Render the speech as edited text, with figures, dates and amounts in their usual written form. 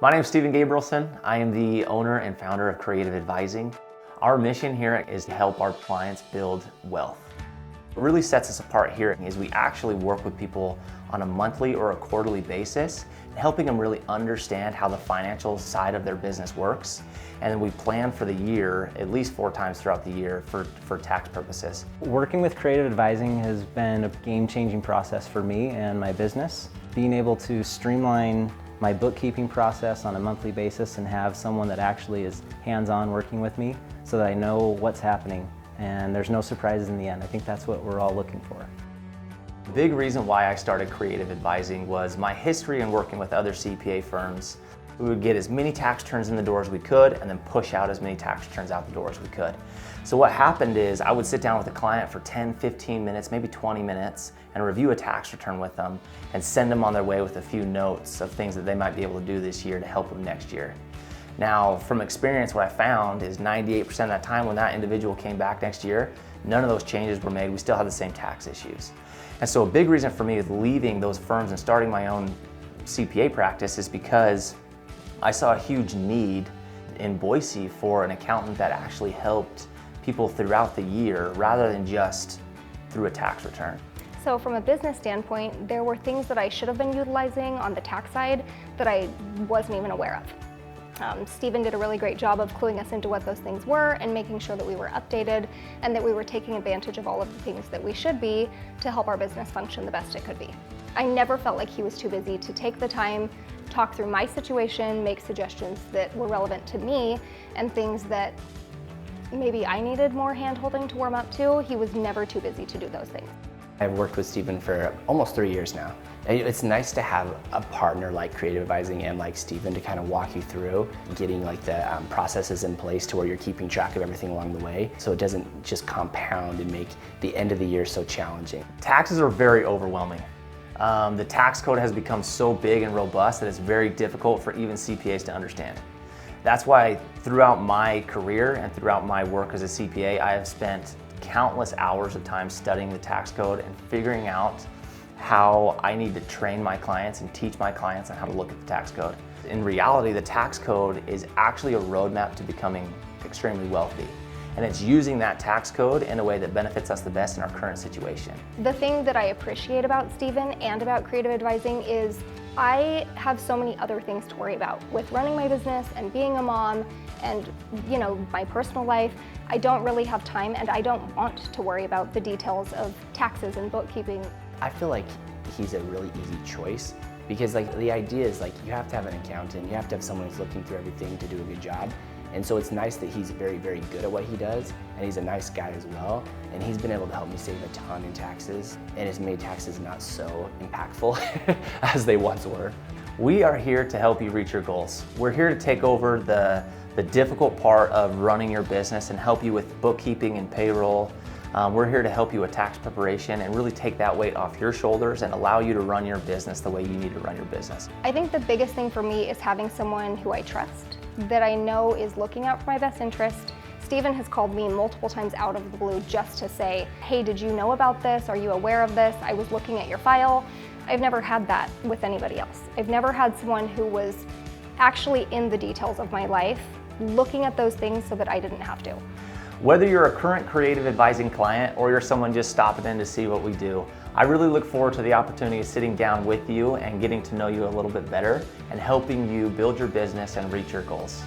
My name is Stephen Gabrielson. I am the owner and founder of Creative Advising. Our mission here is to help our clients build wealth. What really sets us apart here is we actually work with people on a monthly or a quarterly basis, helping them really understand how the financial side of their business works. And then we plan for the year, at least 4 times throughout the year for tax purposes. Working with Creative Advising has been a game-changing process for me and my business. Being able to streamline my bookkeeping process on a monthly basis and have someone that actually is hands-on working with me so that I know what's happening and there's no surprises in the end. I think that's what we're all looking for. The big reason why I started Creative Advising was my history in working with other CPA firms. We would get as many tax returns in the door as we could and then push out as many tax returns out the door as we could. So what happened is I would sit down with a client for 10, 15 minutes, maybe 20 minutes and review a tax return with them and send them on their way with a few notes of things that they might be able to do this year to help them next year. Now, from experience, what I found is 98% of that time when that individual came back next year, none of those changes were made. We still had the same tax issues. And so a big reason for me with leaving those firms and starting my own CPA practice is because I saw a huge need in Boise for an accountant that actually helped people throughout the year rather than just through a tax return. So from a business standpoint, there were things that I should have been utilizing on the tax side that I wasn't even aware of. Stephen did a really great job of cluing us into what those things were and making sure that we were updated and that we were taking advantage of all of the things that we should be to help our business function the best it could be. I never felt like he was too busy to take the time, talk through my situation, make suggestions that were relevant to me and things that maybe I needed more hand-holding to warm up to. He was never too busy to do those things. I've worked with Stephen for almost 3 years now. And it's nice to have a partner like Creative Advising and like Stephen to kind of walk you through getting like the processes in place to where you're keeping track of everything along the way so it doesn't just compound and make the end of the year so challenging. Taxes are very overwhelming. The tax code has become so big and robust that it's very difficult for even CPAs to understand. That's why throughout my career and throughout my work as a CPA, I have spent countless hours of time studying the tax code and figuring out how I need to train my clients and teach my clients on how to look at the tax code. In reality, the tax code is actually a roadmap to becoming extremely wealthy. And it's using that tax code in a way that benefits us the best in our current situation. The thing that I appreciate about Stephen and about Creative Advising is I have so many other things to worry about. With running my business and being a mom and my personal life, I don't really have time and I don't want to worry about the details of taxes and bookkeeping. I feel like he's a really easy choice because the idea is you have to have an accountant, you have to have someone who's looking through everything to do a good job. And so it's nice that he's very, very good at what he does, and he's a nice guy as well. And he's been able to help me save a ton in taxes, and has made taxes not so impactful as they once were. We are here to help you reach your goals. We're here to take over the difficult part of running your business and help you with bookkeeping and payroll. We're here to help you with tax preparation and really take that weight off your shoulders and allow you to run your business the way you need to run your business. I think the biggest thing for me is having someone who I trust, that I know is looking out for my best interest. Stephen has called me multiple times out of the blue just to say, hey, did you know about this? Are you aware of this? I was looking at your file. I've never had that with anybody else. I've never had someone who was actually in the details of my life, looking at those things so that I didn't have to. Whether you're a current Creative Advising client or you're someone just stopping in to see what we do, I really look forward to the opportunity of sitting down with you and getting to know you a little bit better and helping you build your business and reach your goals.